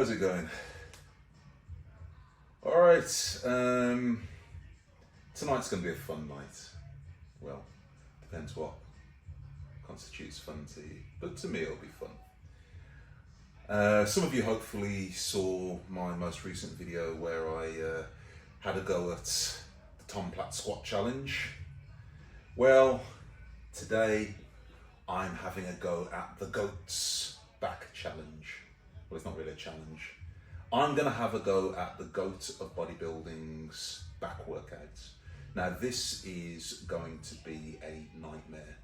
How's it going? All right, tonight's going to be a fun night. Well, depends what constitutes fun to you, but to me it'll be fun. Some of you hopefully saw my most recent video where I had a go at the Tom Platt squat challenge. Well, today I'm having a go at the GOAT's back challenge. Well, it's not really a challenge. I'm going to have a go at the GOAT of bodybuilding's back workouts. Now, this is going to be a nightmare.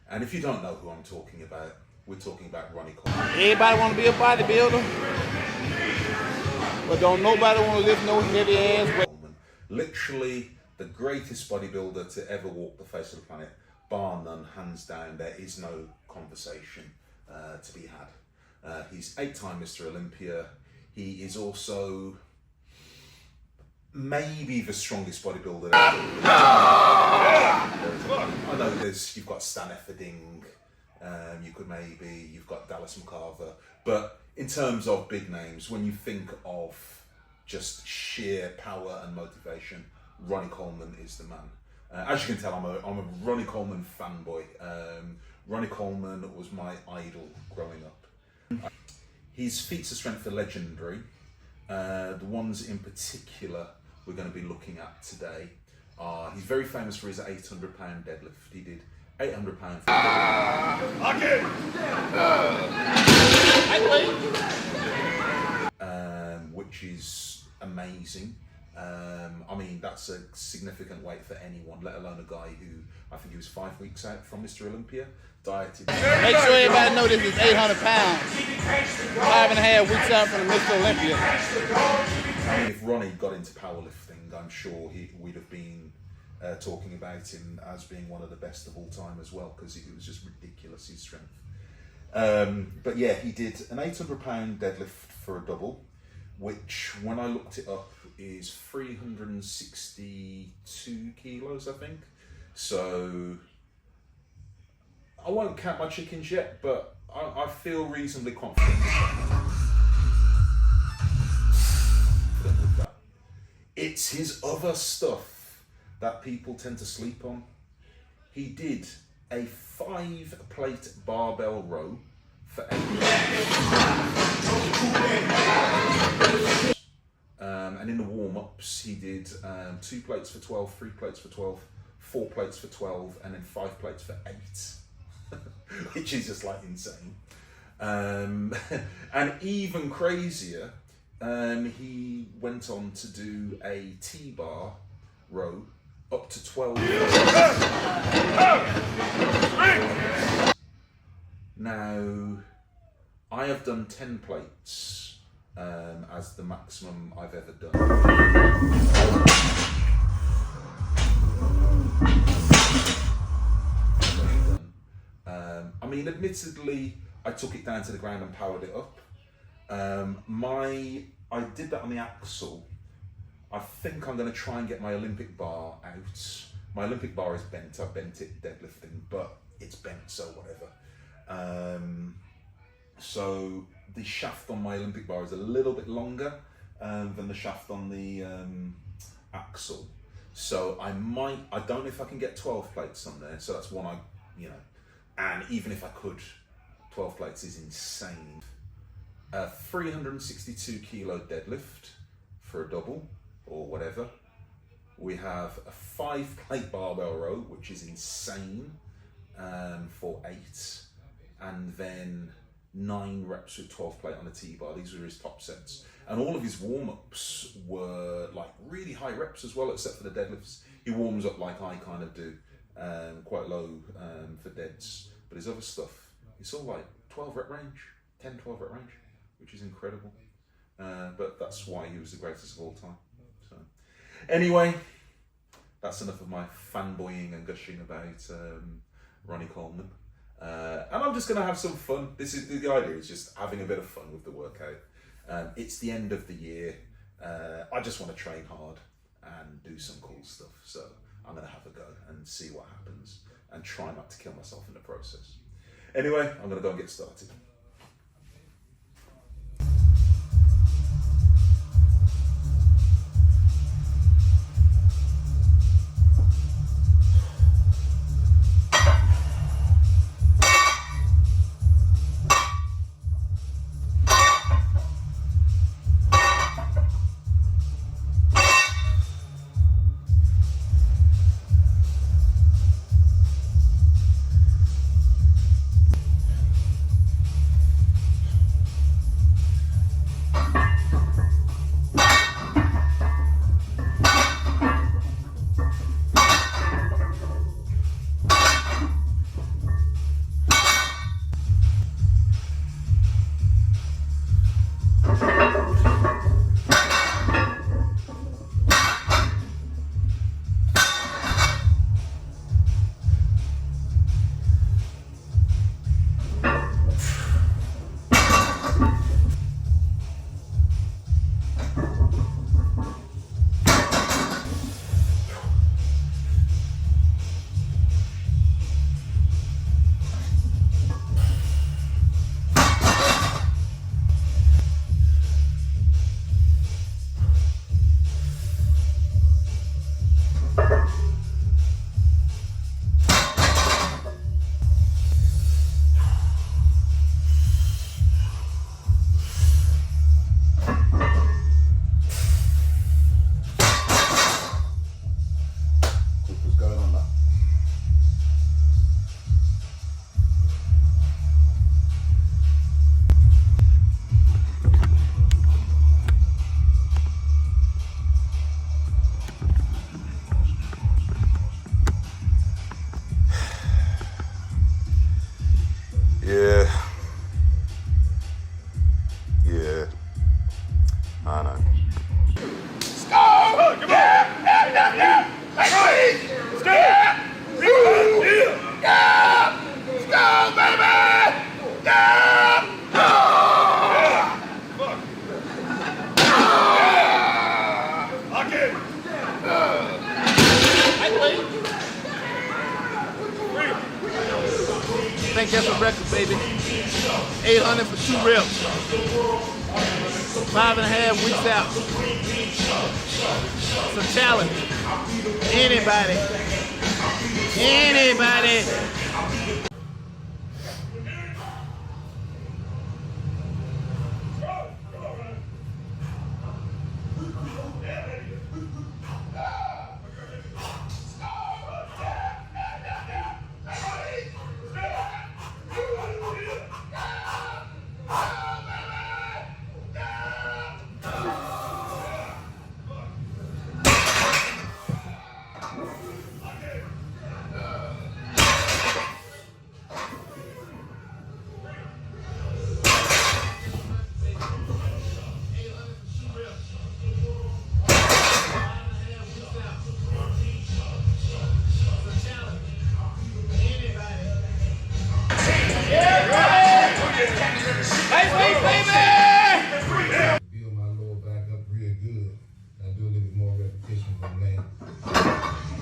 And if you don't know who I'm talking about, we're talking about Ronnie Coleman. Everybody want to be a bodybuilder, but don't nobody want to lift no heavy ass weight. Literally the greatest bodybuilder to ever walk the face of the planet, bar none, hands down. There is no conversation to be had. He's 8-time Mr. Olympia. He is also maybe the strongest bodybuilder ever. I know you've got Stan Efferding, you've got Dallas McCarver, but in terms of big names, when you think of just sheer power and motivation, Ronnie Coleman is the man. As you can tell, I'm a Ronnie Coleman fanboy. Ronnie Coleman was my idol growing up. His feats of strength are legendary. The ones in particular we're going to be looking at today are, he's very famous for his 800-pound deadlift. He did 800 pounds. Which is amazing. I mean, that's a significant weight for anyone, let alone a guy who, I think he was 5 weeks out from Mr. Olympia, dieted. Make sure everybody know this is 800 pounds. 5.5 weeks out from Mr. Olympia. I mean, if Ronnie got into powerlifting, I'm sure we'd have been talking about him as being one of the best of all time as well, because it was just ridiculous, his strength. But yeah, he did an 800-pound deadlift for a double, which when I looked it up is 362 kilos, I think. So I won't count my chickens yet, but I feel reasonably confident with that. It's his other stuff that people tend to sleep on. He did a 5-plate barbell row for 8 minutes. And in the warm-ups, he did 2 plates for 12, 3 plates for 12, 4 plates for 12, and then 5 plates for 8, which is just like insane. And even crazier, he went on to do a T-bar row up to 12. Now, I have done 10 plates as the maximum I've ever done. I mean, admittedly, I took it down to the ground and powered it up. I did that on the axle. I think I'm going to try and get my Olympic bar out. My Olympic bar is bent. I bent it deadlifting, but it's bent, so whatever. So the shaft on my Olympic bar is a little bit longer than the shaft on the axle. So I don't know if I can get 12 plates on there. So that's one and even if I could, 12 plates is insane. 362 kilo deadlift for a double or whatever. We have a 5-plate barbell row, which is insane, for 8, and then 9 reps with 12 plate on a T-bar. These were his top sets. And all of his warm-ups were like really high reps as well, except for the deadlifts. He warms up like I kind of do, quite low for deads. But his other stuff, it's all like 12 rep range, 10, 12 rep range, which is incredible. But that's why he was the greatest of all time. So anyway, that's enough of my fanboying and gushing about Ronnie Coleman. And I'm just going to have some fun. The idea is just having a bit of fun with the workout. It's the end of the year. I just want to train hard and do some cool stuff. So I'm going to have a go and see what happens and try not to kill myself in the process. Anyway, I'm going to go and get started. Yeah. Yeah. I know. I think that's a record, baby. 800 for 2 reps. 5.5 weeks out. It's a challenge. Anybody. Build my lower back up real good. I do a little bit more repetition than land.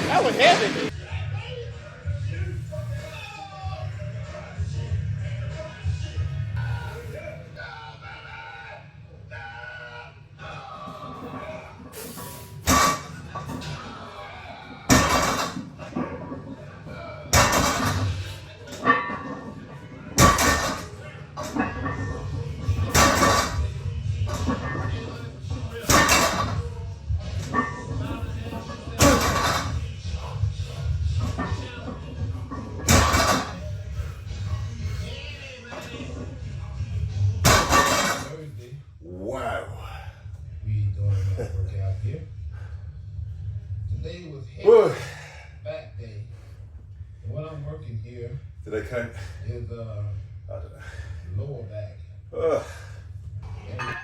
That was heavy. Thursday, Wow. we doing another workout here. Today was Whoa. heavy back day. And what I'm working here Did I count? is I don't know. lower back. Ugh. And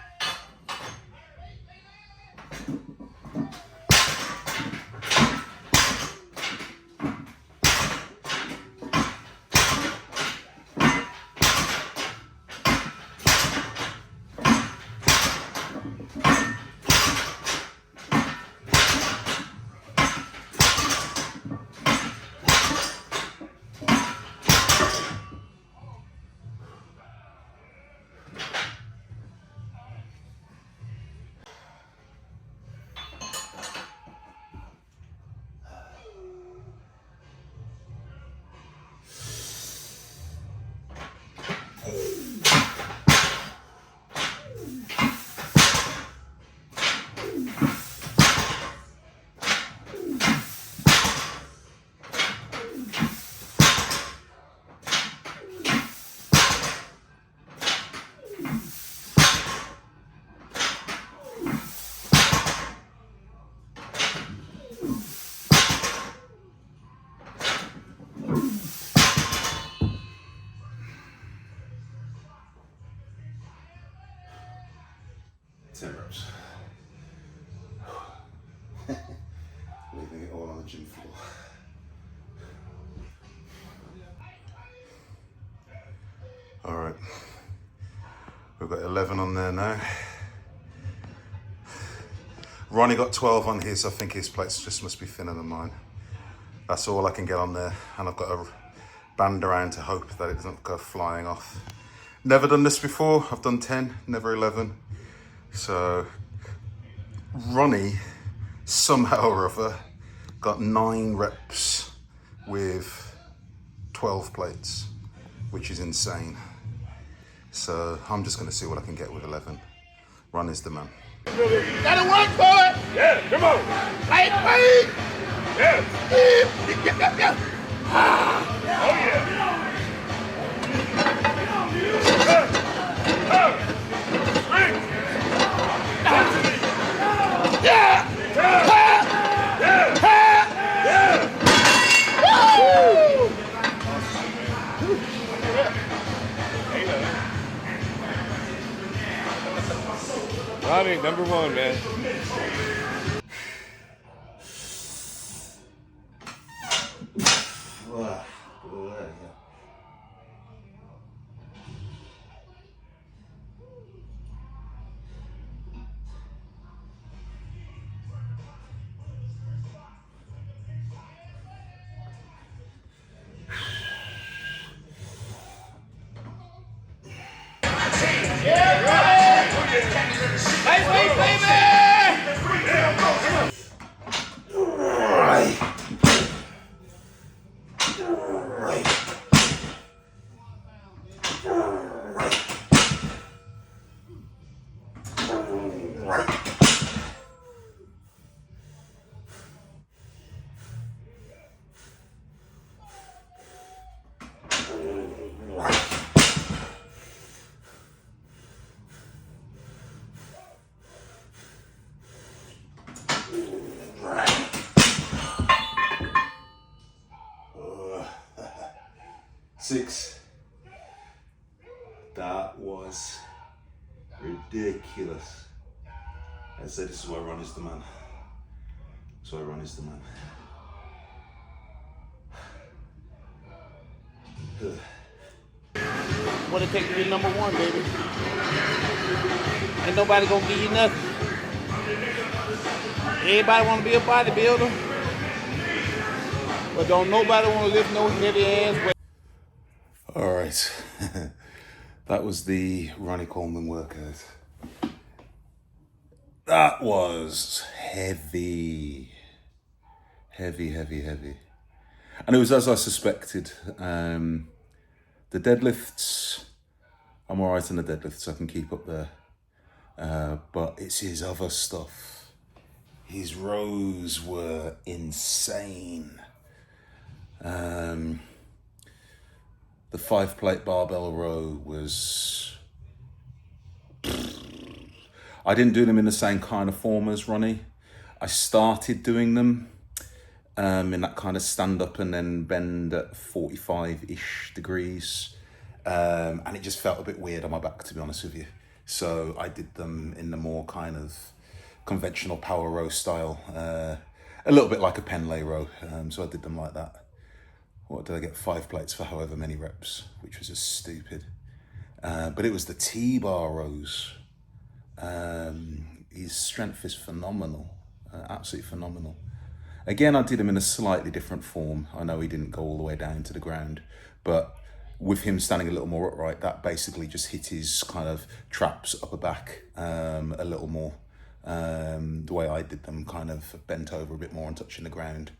Reps. Leaving it all on the gym floor. All right, we've got 11 on there now. Ronnie got 12 on his. I think his plates just must be thinner than mine. That's all I can get on there. And I've got a band around to hope that it doesn't go flying off. Never done this before. I've done 10, never 11. So Ronnie, somehow or other, got 9 reps with 12 plates, which is insane. So I'm just gonna see what I can get with 11. Ronnie's the man. Gotta work for it. Yeah, come on. Light weight. Yeah. Yeah. Oh, yeah. Yeah. Ronnie, number 1, man. Lightweight, baby! Six. That was ridiculous. I say this is why Ron is the man. That's why Ron is the man. What it take to be number 1, baby? Ain't nobody gonna give you nothing. Everybody wanna be a bodybuilder, but don't nobody wanna lift no heavy ass weight. All right. That was the Ronnie Coleman workout. That was heavy. Heavy. And it was as I suspected. The deadlifts, I'm all right in the deadlifts, I can keep up there. But it's his other stuff. His rows were insane. The 5-plate barbell row was... I didn't do them in the same kind of form as Ronnie. I started doing them in that kind of stand up and then bend at 45-ish degrees. And it just felt a bit weird on my back, to be honest with you. So I did them in the more kind of conventional power row style, a little bit like a pen lay row. So I did them like that. What did I get? 5 plates for however many reps, which was just stupid. But it was the T-bar rows. His strength is phenomenal, absolutely phenomenal. Again, I did him in a slightly different form. I know he didn't go all the way down to the ground, but with him standing a little more upright, that basically just hit his kind of traps, upper back a little more. The way I did them, kind of bent over a bit more and touching the ground.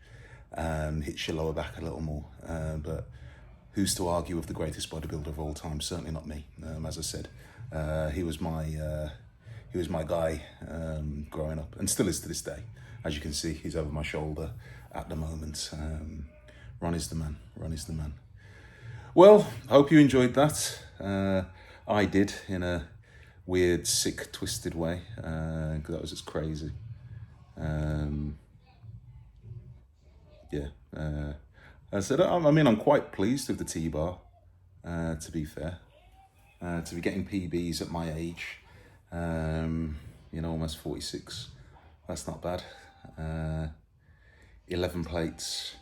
Hits your lower back a little more, but who's to argue with the greatest bodybuilder of all time? Certainly not me. As I said, he was my guy growing up, and still is to this day. As you can see, he's over my shoulder at the moment. Ronnie's the man. Ronnie's the man. Well, hope you enjoyed that. I did, in a weird, sick, twisted way, because that was just crazy. I said, I'm quite pleased with the T-bar, to be fair. To be getting PBs at my age, almost 46, that's not bad. 11 plates.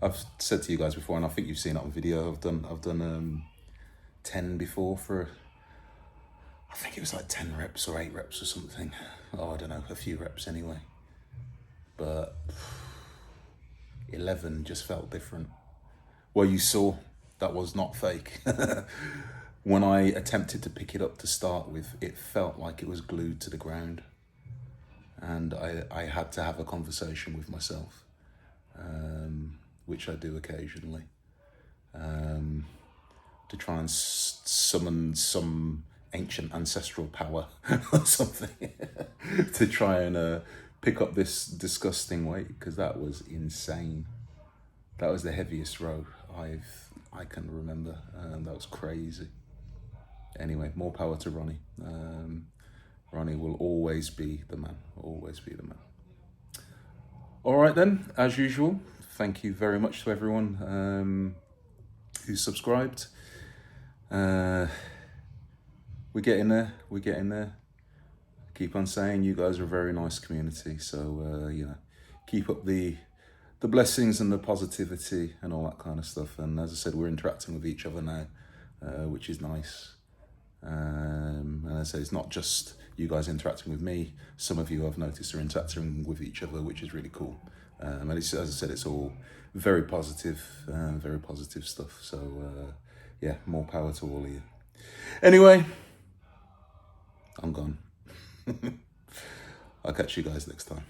I've said to you guys before, and I think you've seen it on video, I've done 10 before for I think it was like 10 reps or 8 reps or something. Oh, I don't know, a few reps anyway. But 11 just felt different. Well, you saw that was not fake. When I attempted to pick it up to start with, it felt like it was glued to the ground. And I had to have a conversation with myself, which I do occasionally, to try and summon some ancient ancestral power or something to try and pick up this disgusting weight, because that was insane. That was the heaviest row I can remember. That was crazy. Anyway, more power to Ronnie. Ronnie will always be the man, always be the man. All right then, as usual, thank you very much to everyone who subscribed. We're getting there, we're getting there. Keep on saying you guys are a very nice community, so you know, keep up the blessings and the positivity and all that kind of stuff. And as I said, we're interacting with each other now, which is nice. And as I said, it's not just you guys interacting with me. Some of you I've noticed are interacting with each other, which is really cool. And it's, as I said, it's all very positive stuff. So yeah, more power to all of you. Anyway, I'm gone. I'll catch you guys next time.